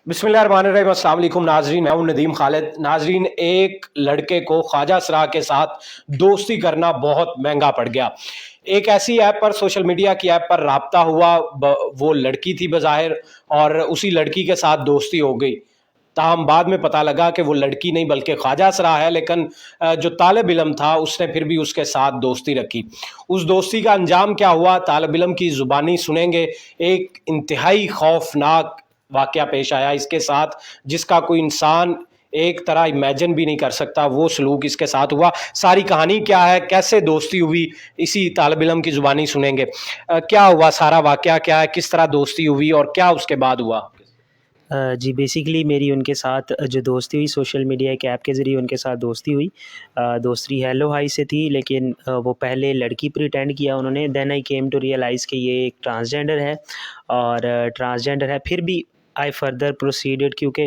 बिस्मिल्लाहिर्रहमानिर्रहीम। अस्सलाम वालेकुम नाजरीन, मैं हूं नदीम खालिद। नाजरीन, एक लड़के को ख्वाजा सरा के साथ दोस्ती करना बहुत महंगा पड़ गया। एक ऐसी ऐप पर, सोशल मीडिया की ऐप पर राब्ता हुआ। वो लड़की थी बज़ाहिर, और उसी लड़की के साथ दोस्ती हो गई। ताहम बाद में पता लगा कि वो लड़की नहीं बल्कि ख्वाजा सरा है। लेकिन जो तालिब इल्म था उसने फिर भी उसके साथ दोस्ती रखी। उस दोस्ती का अंजाम क्या हुआ, तालिब इल्म की ज़ुबानी सुनेंगे। एक इंतहाई खौफनाक वाक़या पेश आया इसके साथ, जिसका कोई इंसान एक तरह इमेजिन भी नहीं कर सकता। वो सलूक इसके साथ हुआ। सारी कहानी क्या है, कैसे दोस्ती हुई, इसी तालिब इल्म की ज़ुबानी सुनेंगे। क्या हुआ, सारा वाक़या क्या है, किस तरह दोस्ती हुई और क्या उसके बाद हुआ। जी, बेसिकली मेरी उनके साथ जो दोस्ती हुई सोशल मीडिया एक ऐप के ज़रिए उनके साथ दोस्ती हुई। दोस्ती हेलो हाय से थी, लेकिन वो पहले लड़की प्रिटेंड किया उन्होंने। Then I came to realise कि ये एक ट्रांसजेंडर है, और ट्रांसजेंडर है। फिर भी आई फर्दर प्रोसीडेड, क्योंकि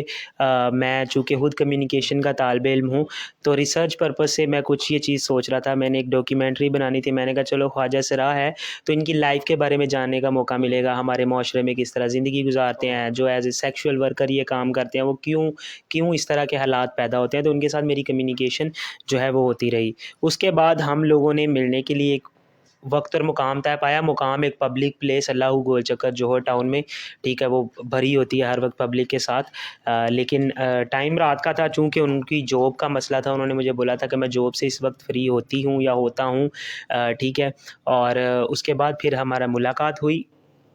मैं चूँकि खुद कम्युनिकेशन का तालिब इल्म हूँ, तो रिसर्च पर्पज़ से मैं कुछ ये चीज़ सोच रहा था। मैंने एक डॉक्यूमेंट्री बनानी थी। मैंने कहा चलो ख्वाजा सरा है तो इनकी लाइफ के बारे में जानने का मौका मिलेगा, हमारे माशरे में किस तरह ज़िंदगी गुजारते हैं, जो एज ए सेक्शुअल वर्कर ये काम करते हैं, वो क्यों क्यों इस तरह के हालात पैदा होते हैं। तो उनके साथ मेरी कम्युनिकेशन जो है वो होती रही। उसके बाद हम लोगों ने मिलने के लिए एक वक्त और मुकाम तय पाया। मुकाम एक पब्लिक प्लेस अल्लाहू गोल चक्कर जोहर टाउन में, ठीक है, वो भरी होती है हर वक्त पब्लिक के साथ। लेकिन टाइम रात का था, चूँकि उनकी जॉब का मसला था। उन्होंने मुझे बोला था कि मैं जॉब से इस वक्त फ्री होती हूँ या होता हूँ, ठीक है। और उसके बाद फिर हमारा मुलाकात हुई।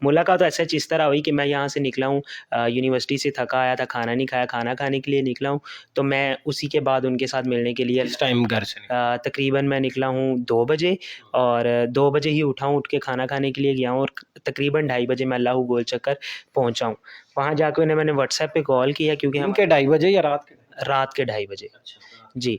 मुलाकात तो ऐसे इस तरह हुई कि मैं यहाँ से निकला हूँ, यूनिवर्सिटी से थका आया था, खाना नहीं खाया, खाना खाने के लिए निकला हूँ। तो मैं उसी के बाद उनके साथ मिलने के लिए किस टाइम घर से तकरीबन मैं निकला हूँ 2 बजे, और 2 बजे ही उठा हूँ, उठ के खाना खाने के लिए गया हूँ, और तकरीबन 2:30 बजे मैं अल्लाहू गोल चक्कर पहुँचा हूँ। वहाँ जाके उन्हें मैंने व्हाट्सएप पे कॉल किया, क्योंकि दिन हम के 2:30 बजे या रात के 2:30 बजे। अच्छा, जी।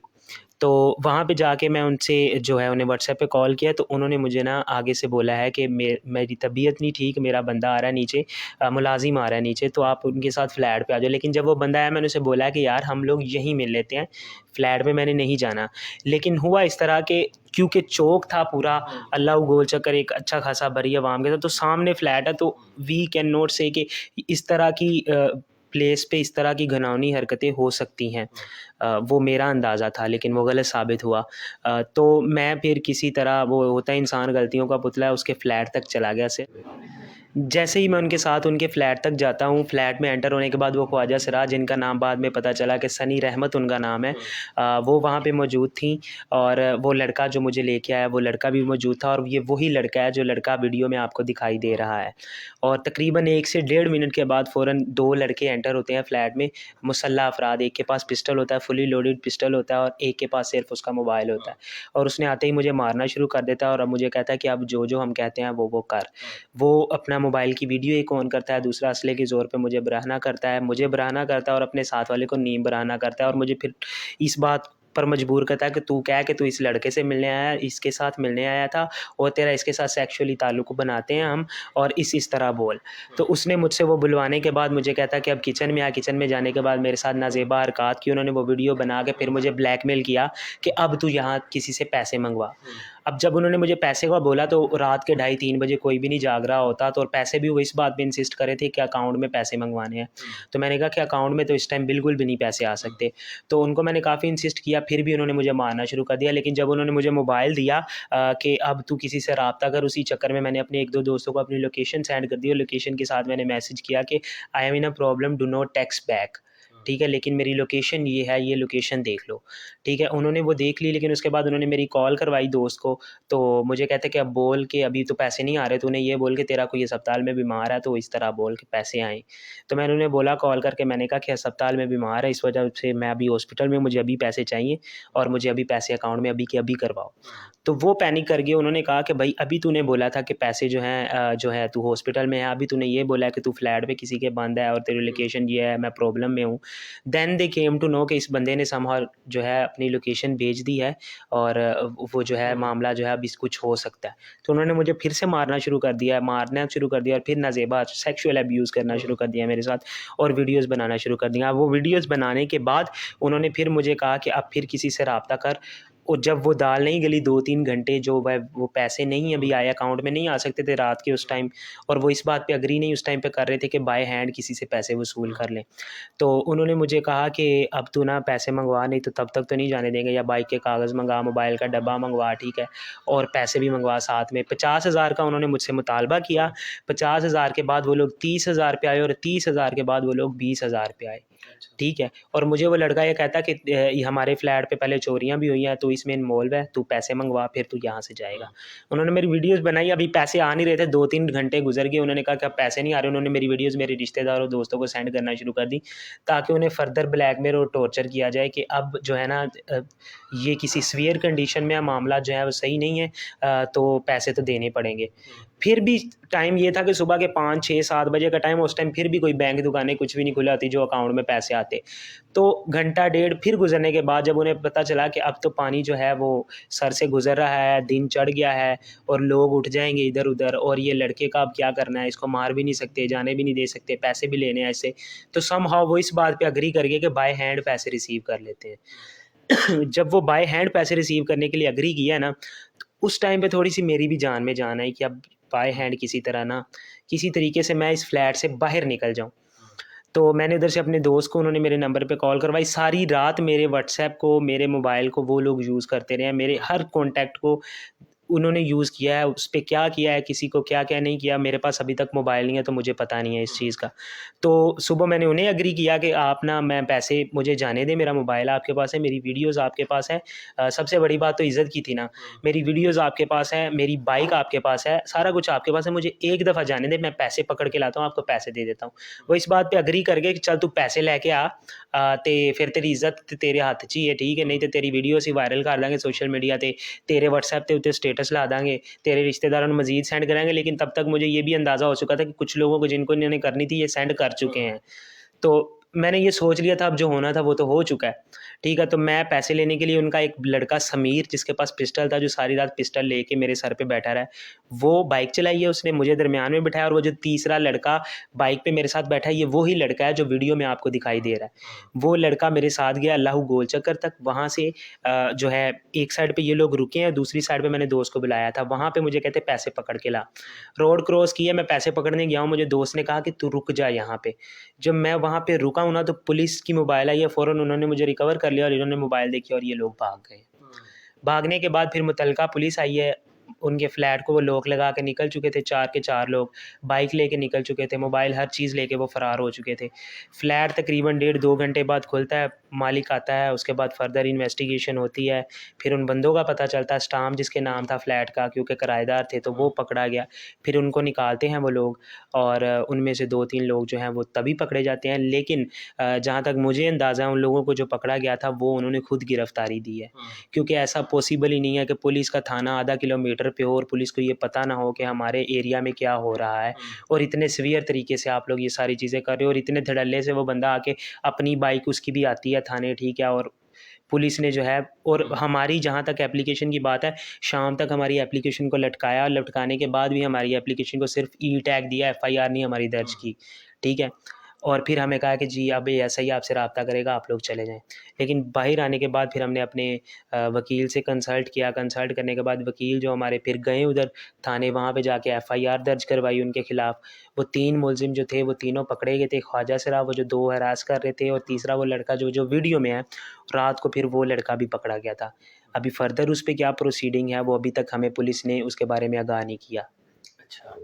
तो वहाँ पे जाके मैं उनसे जो है उन्हें व्हाट्सएप पे कॉल किया, तो उन्होंने मुझे ना आगे से बोला है कि मेरी तबीयत नहीं ठीक, मेरा बंदा आ रहा है नीचे, मुलाज़िम आ रहा है नीचे, तो आप उनके साथ फ्लैट पे आ जाओ। लेकिन जब वो बंदा आया, मैंने उसे बोला कि यार हम लोग यहीं मिल लेते हैं, फ्लैट में मैंने नहीं जाना। लेकिन हुआ इस तरह के, क्योंकि चौक था पूरा, अल्लाह गोल चक्कर एक अच्छा खासा बरी आवाम के था, तो सामने फ्लैट है, तो वी कैन नॉट से कि इस तरह की प्लेस पे इस तरह की घिनौनी हरकतें हो सकती हैं। वो मेरा अंदाज़ा था, लेकिन वो गलत साबित हुआ। तो मैं फिर किसी तरह, वो होता है इंसान गलतियों का पुतला है, उसके फ्लैट तक चला गया से। जैसे ही मैं उनके साथ उनके फ्लैट तक जाता हूँ, फ्लैट में एंटर होने के बाद वो ख्वाजा सरा, जिनका नाम बाद में पता चला कि सनी रहमत उनका नाम है, वो वहाँ पे मौजूद थी। और वो लड़का जो मुझे लेके आया, वो लड़का भी मौजूद था, और ये वही लड़का है जो लड़का वीडियो में आपको दिखाई दे रहा है। और तकरीबन 1 से डेढ़ मिनट के बाद फ़ौरन 2 लड़के एंटर होते हैं फ्लैट में, मुसल्लह अफराद। एक के पास पिस्टल होता है, फुली लोडेड पिस्टल होता है, और एक के पास सिर्फ उसका मोबाइल होता है। और उसने आते ही मुझे मारना शुरू कर देता है, और अब मुझे कहता है कि अब जो जो हम कहते हैं वो कर। वो अपना मोबाइल की वीडियो एक ऑन करता है, दूसरा असले के ज़ोर पे मुझे बराहना करता है, और अपने साथ वाले को नीम बराहना करता है, और मुझे फिर इस बात पर मजबूर करता है कि तू क्या है, कि तू इस लड़के से मिलने आया, इसके साथ मिलने आया था, और तेरा इसके साथ सेक्सुअली ताल्लुक़ बनाते हैं हम, और इस तरह बोल। तो उसने मुझसे वो बुलवाने के बाद मुझे कहता है कि अब किचन में आ। किचन में जाने के बाद मेरे साथ नाज़ेबा हरकत की उन्होंने, वो वीडियो बना के फिर मुझे ब्लैकमेल किया कि अब तू यहाँ किसी से पैसे मंगवा। अब जब उन्होंने मुझे पैसे का बोला, तो रात के 2:30-3 बजे कोई भी नहीं जाग रहा होता, तो और पैसे भी वो इस बात पे इंसिस्ट करे थे कि अकाउंट में पैसे मंगवाने हैं। तो मैंने कहा कि अकाउंट में तो इस टाइम बिल्कुल भी नहीं पैसे आ सकते। तो उनको मैंने काफ़ी इंसिस्ट किया, फिर भी उन्होंने मुझे मारना शुरू कर दिया। लेकिन जब उन्होंने मुझे मोबाइल दिया कि अब तू किसी से राब्ता कर, उसी चक्कर में मैंने अपने 1-2 दोस्तों को अपनी लोकेशन सेंड कर दी, और लोकेशन के साथ मैंने मैसेज किया कि I am in a problem, do not text back, ठीक है, लेकिन मेरी लोकेशन ये है, ये लोकेशन देख लो, ठीक है। उन्होंने वो देख ली, लेकिन उसके बाद उन्होंने मेरी कॉल करवाई दोस्त को। तो मुझे कहते कि अब बोल के अभी तो पैसे नहीं आ रहे, तूने ये बोल के तेरा कोई अस्पताल में बीमार है, तो इस तरह बोल के पैसे आएँ। तो मैंने उन्हें बोला कॉल करके, मैंने कहा कि अस्पताल में बीमार है, इस वजह से मैं अभी हॉस्पिटल में, मुझे अभी पैसे चाहिए, और मुझे अभी पैसे अकाउंट में अभी के अभी करवाओ। तो वो पैनिक कर गए। उन्होंने कहा कि भाई अभी तूने बोला था कि पैसे जो है तू हॉस्पिटल में है, अभी तूने ये बोला है कि तू फ्लैट पे किसी के बंद है, और तेरी लोकेशन ये है, मैं प्रॉब्लम में हूँ। Then they came to know कि इस बंदे ने समहाउ जो है अपनी लोकेशन भेज दी है, और वो जो है मामला जो है अब इस कुछ हो सकता है। तो उन्होंने मुझे फिर से मारना शुरू कर दिया, और फिर नाज़ेबा सेक्सुअल अब्यूज़ करना शुरू कर दिया मेरे साथ, और वीडियोज़ बनाना शुरू कर दिया। वो वीडियोज़ बनाने के बाद उन्होंने फिर मुझे कहा कि अब फिर किसी से राब्ता कर, और जब वो दाल नहीं गली 2-3 घंटे, जो वह वो पैसे नहीं अभी आए, अकाउंट में नहीं आ सकते थे रात के उस टाइम, और वो इस बात पे एग्री नहीं उस टाइम पे कर रहे थे कि बाय हैंड किसी से पैसे वसूल कर लें। तो उन्होंने मुझे कहा कि अब तू ना पैसे मंगवा, नहीं तो तब तक तो नहीं जाने देंगे, या बाइक के कागज़ मंगवा, मोबाइल का डब्बा मंगवा, ठीक है, और पैसे भी मंगवा साथ में। 50,000 का उन्होंने मुझसे मुतालबा किया। 50,000 के बाद वो लोग 30,000 पे आए, और 30,000 के बाद वो लोग 20,000 पे आए। ठीक है, और मुझे वो लड़का ये कहता कि ये हमारे फ्लैट पे पहले चोरियां भी हुई हैं, तो इसमें इन्वॉल्व है, तू पैसे मंगवा, फिर तू यहाँ से जाएगा। उन्होंने मेरी वीडियोस बनाई, अभी पैसे आ नहीं रहे थे, 2-3 घंटे गुजर गए, उन्होंने कहा कि अब पैसे नहीं आ रहे। उन्होंने मेरी वीडियोस मेरे रिश्तेदारों दोस्तों को सेंड करना शुरू कर दी, ताकि उन्हें फर्दर ब्लैकमेल और टॉर्चर किया जाए कि अब जो है ना ये किसी सीवियर कंडीशन में मामला जो है वो सही नहीं है, तो पैसे तो देने पड़ेंगे। फिर भी टाइम ये था कि सुबह के 5, 6, 7 बजे का टाइम, उस टाइम फिर भी कोई बैंक दुकानें कुछ भी नहीं खुली होती जो अकाउंट में पैसे आते। तो घंटा डेढ़ फिर गुजरने के बाद जब उन्हें पता चला कि अब तो पानी जो है वो सर से गुजर रहा है, दिन चढ़ गया है और लोग उठ जाएंगे इधर उधर, और ये लड़के का अब क्या करना है, इसको मार भी नहीं सकते, जाने भी नहीं दे सकते, पैसे भी लेने हैं ऐसे, तो समहाउ वो इस बात पे अग्री कर गए कि बाय हैंड पैसे रिसीव कर लेते हैं। जब वो बाय हैंड पैसे रिसीव करने के लिए एग्री किया ना, तो उस टाइम पे थोड़ी सी मेरी भी जान में जान आई कि अब बाय हैंड किसी तरह ना, किसी तरीके से मैं इस फ्लैट से बाहर निकल जाऊं। तो मैंने उधर से अपने दोस्त को, उन्होंने मेरे नंबर पे कॉल करवाई। सारी रात मेरे व्हाट्सएप को, मेरे मोबाइल को वो लोग यूज़ करते रहे, मेरे हर कॉन्टैक्ट को उन्होंने यूज़ किया है, उस पे क्या किया है, किसी को क्या-क्या नहीं किया। मेरे पास अभी तक मोबाइल नहीं है, तो मुझे पता नहीं है इस चीज़ का। तो सुबह मैंने उन्हें एग्री किया कि आप ना, मैं पैसे मुझे जाने दें, मेरा मोबाइल आपके पास है, मेरी वीडियोज़ आपके पास है, सबसे बड़ी बात तो इज़्ज़त की थी ना, मेरी वीडियोज़ आपके पास है, मेरी बाइक आपके पास है, सारा कुछ आपके पास है, मुझे एक दफ़ा जाने दें, मैं पैसे पकड़ के लाता हूँ, आपको पैसे दे देता हूँ। वो इस बात पे एग्री कर गए कि चल तू पैसे लेके आ, ते फिर तेरी इज़्ज़त ते तेरे हत्थ 'ਚ ही है, ठीक है, नहीं तो तेरी वीडियो ਅਸੀਂ वायरल कर देंगे सोशल मीडिया ते, तेरे व्हाट्सएप ते उत्ते स्टेटस ला देंगे, तेरे रिश्तेदारों को मज़ीद सेंड कराएंगे। लेकिन तब तक मुझे ये भी अंदाज़ा हो चुका था कि कुछ लोगों को जिनको इन्होंने करनी थी ये सेंड कर चुके हैं। तो मैंने ये सोच लिया था अब जो होना था वो तो हो चुका है, ठीक है। तो मैं पैसे लेने के लिए, उनका एक लड़का समीर जिसके पास पिस्टल था, जो सारी रात पिस्टल लेके मेरे सर पे बैठा रहा है, वो बाइक चलाई है, उसने मुझे दरमियान में बिठाया, और वो जो तीसरा लड़का बाइक पे मेरे साथ बैठा है, ये वो ही लड़का है जो वीडियो में आपको दिखाई दे रहा है। वो लड़का मेरे साथ गया अल्लाह गोल चक्कर तक, वहाँ से जो है एक साइड पे ये लोग रुके हैं, दूसरी साइड पे मैंने दोस्त को बुलाया था, वहाँ पे मुझे कहते पैसे पकड़ के ला। रोड क्रॉस किया, मैं पैसे पकड़ने गया हूँ, मुझे दोस्त ने कहा कि तू रुक जा यहाँ पे। जब मैं वहाँ पे रुका हूँ ना, तो पुलिस की मोबाइल आई है, फ़ौरन उन्होंने मुझे रिकवर कर लिया और इन्होंने मोबाइल देखी और ये लोग भाग गए। भागने के बाद फिर मुतलका पुलिस आई है, उनके फ्लैट को वो लॉक लगा के निकल चुके थे, 4 के 4 लोग, बाइक लेके निकल चुके थे, मोबाइल हर चीज़ लेके वो फ़रार हो चुके थे। फ्लैट तकरीबन डेढ़ 2 घंटे बाद खुलता है, मालिक आता है, उसके बाद फर्दर इन्वेस्टिगेशन होती है, फिर उन बंदों का पता चलता है, स्टाम जिसके नाम था फ्लैट का, क्योंकि किराएदार थे, तो वो पकड़ा गया। फिर उनको निकालते हैं वो लोग, और उनमें से 2-3 लोग जो हैं वो तभी पकड़े जाते हैं। लेकिन जहाँ तक मुझे अंदाज़ा है, उन लोगों को जो पकड़ा गया था वो उन्होंने खुद गिरफ़्तारी दी है, क्योंकि ऐसा पॉसिबल ही नहीं है कि पुलिस का थाना आधा किलोमीटर पे हो और पुलिस को ये पता ना हो कि हमारे एरिया में क्या हो रहा है, और इतने सीवियर तरीके से आप लोग ये सारी चीज़ें कर रहे हो, और इतने धड़ल्ले से वो बंदा आके अपनी बाइक उसकी भी आती है थाने, ठीक है, और पुलिस ने जो है, और हमारी जहाँ तक एप्लीकेशन की बात है, शाम तक हमारी एप्लीकेशन को लटकाया, और लटकाने के बाद भी हमारी एप्लीकेशन को सिर्फ ई टैग दिया, एफआईआर नहीं हमारी दर्ज की, ठीक है। और फिर हमें कहा कि जी अब ये ऐसा ही आपसे रब्ता करेगा, आप लोग चले जाएँ। लेकिन बाहर आने के बाद फिर हमने अपने वकील से कंसल्ट किया, कंसल्ट करने के बाद वकील जो हमारे फिर गए उधर थाने, वहाँ पे जाके एफआईआर दर्ज करवाई उनके खिलाफ। वो 3 मुलज़िम जो थे वो तीनों पकड़े गए थे, ख्वाजा सरा वो जो 2 हरास कर रहे थे, और तीसरा वो लड़का जो जो वीडियो में है, रात को फिर वो लड़का भी पकड़ा गया था। अभी फर्दर उस पे क्या प्रोसीडिंग है वो अभी तक हमें पुलिस ने उसके बारे में आगाह नहीं किया। अच्छा,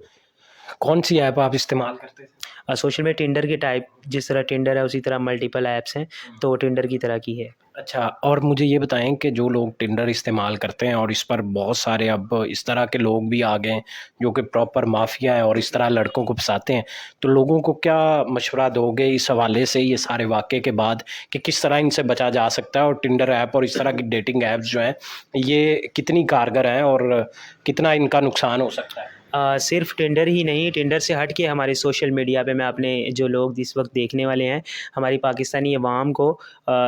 कौन सी ऐप आप इस्तेमाल करते थे? सोशल में टिंडर के टाइप, जिस तरह टिंडर है उसी तरह मल्टीपल ऐप्स हैं, तो टिंडर की तरह की है। अच्छा, और मुझे ये बताएं कि जो लोग टिंडर इस्तेमाल करते हैं, और इस पर बहुत सारे अब इस तरह के लोग भी आ गए हैं जो कि प्रॉपर माफिया है और इस तरह लड़कों को फंसाते हैं, तो लोगों को क्या मशवरा दोगे इस हवाले से, ये सारे वाक़े के बाद, कि किस तरह इनसे बचा जा सकता है, और टिंडर ऐप और इस तरह की डेटिंग ऐप्स जो हैं ये कितनी कारगर हैं और कितना इनका नुकसान हो सकता है? सिर्फ टिंडर ही नहीं, टिंडर से हट के हमारे सोशल मीडिया पे मैं अपने जो लोग इस वक्त देखने वाले हैं, हमारी पाकिस्तानी अवाम को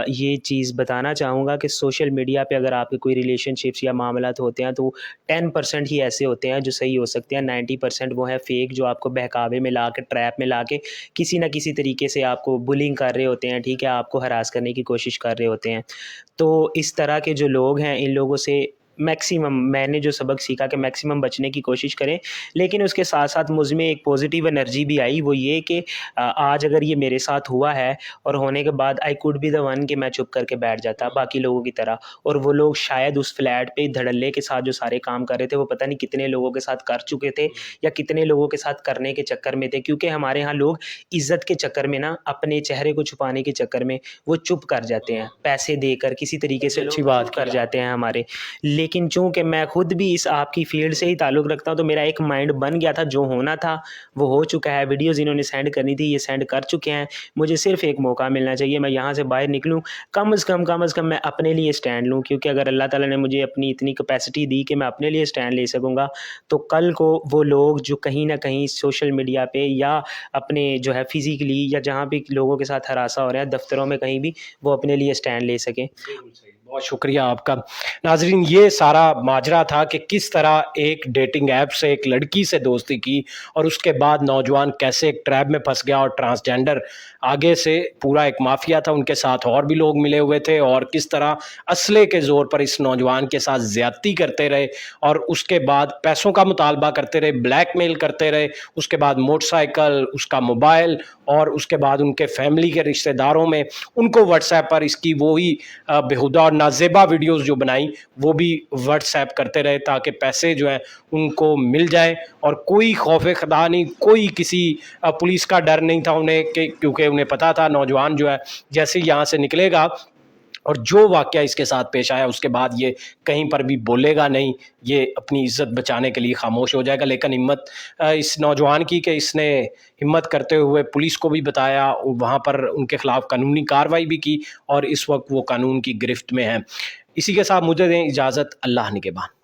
ये चीज़ बताना चाहूँगा कि सोशल मीडिया पे अगर आपके कोई रिलेशनशिप्स या मामलात होते हैं तो 10% ही ऐसे होते हैं जो सही हो सकते हैं, 90% वो है फेक, जो आपको बहकावे में ला के, ट्रैप में ला के किसी न किसी तरीके से आपको बुलिंग कर रहे होते हैं, ठीक है, आपको हरास करने की कोशिश कर रहे होते हैं। तो इस तरह के जो लोग हैं, इन लोगों से मैक्सिमम मैंने जो सबक सीखा कि मैक्सिमम बचने की कोशिश करें। लेकिन उसके साथ-साथ मुझ में एक पॉज़िटिव एनर्जी भी आई, वो ये कि आज अगर ये मेरे साथ हुआ है और होने के बाद I could be the one कि मैं चुप करके बैठ जाता बाकी लोगों की तरह, और वो लोग शायद उस फ्लैट पे धड़ल्ले के साथ जो सारे काम कर रहे थे, वो पता नहीं कितने लोगों के साथ कर चुके थे या कितने लोगों के साथ करने के चक्कर में थे। क्योंकि हमारे यहाँ लोग इज़्ज़त के चक्कर में ना, अपने चेहरे को छुपाने के चक्कर में वो चुप कर जाते हैं, पैसे देकर किसी तरीके से अच्छी लोग बात चुप की कर आप। जाते हैं हमारे। लेकिन चूँकि मैं खुद भी इस आपकी फ़ील्ड से ही ताल्लुक़ रखता हूँ, तो मेरा एक माइंड बन गया था, जो होना था वो हो चुका है। वीडियोज़ इन्होंने सेंड करनी थी, ये सेंड कर चुके हैं। मुझे सिर्फ़ एक मौका मिलना चाहिए, मैं यहाँ से बाहर निकलूँ, कम से कम मैं अपने लिए स्टैंड लूँ। क्योंकि अगर अल्लाह ताला ने मुझे अपनी इतनी कैपेसिटी दी कि मैं अपने लिए स्टैंड ले सकूँगा, तो कल को वो लोग जो कहीं न कहीं सोशल मीडिया पे या अपने जो है फ़िज़िकली या जहाँ भी लोगों के साथ हरासा हो रहा है, दफ़्तरों में कहीं भी, वो अपने लिए स्टैंड ले सकें। बिल्कुल सही, बहुत शुक्रिया आपका। नाज़रीन, ये सारा माजरा था कि किस तरह एक डेटिंग ऐप से एक लड़की से दोस्ती की और उसके बाद नौजवान कैसे एक ट्रैप में फंस गया, और ट्रांसजेंडर आगे से पूरा एक माफिया था, उनके साथ और भी लोग मिले हुए थे, और किस तरह असले के ज़ोर पर इस नौजवान के साथ ज़्यादती करते रहे और उसके बाद पैसों का मुतालबा करते रहे, ब्लैकमेल करते रहे, उसके बाद मोटरसाइकिल, उसका मोबाइल, और उसके बाद उनके फैमिली के रिश्तेदारों में उनको व्हाट्सएप पर इसकी वही बेहुदा और नाजेबा वीडियोस जो बनाई वो भी व्हाट्सएप करते रहे, ताकि पैसे जो हैं उनको मिल जाए, और कोई खौफ खुदा नहीं, कोई किसी पुलिस का डर नहीं था उन्हें, क्योंकि उन्हें पता था नौजवान जो है जैसे ही यहाँ से निकलेगा और जो वाक़या इसके साथ पेश आया उसके बाद ये कहीं पर भी बोलेगा नहीं, ये अपनी इज़्ज़त बचाने के लिए खामोश हो जाएगा। लेकिन हिम्मत इस नौजवान की कि इसने हिम्मत करते हुए पुलिस को भी बताया, वहाँ पर उनके खिलाफ़ कानूनी कार्रवाई भी की, और इस वक्त वो कानून की गिरफ्त में हैं। इसी के साथ मुझे दें इजाज़त, अल्लाह निगहबान।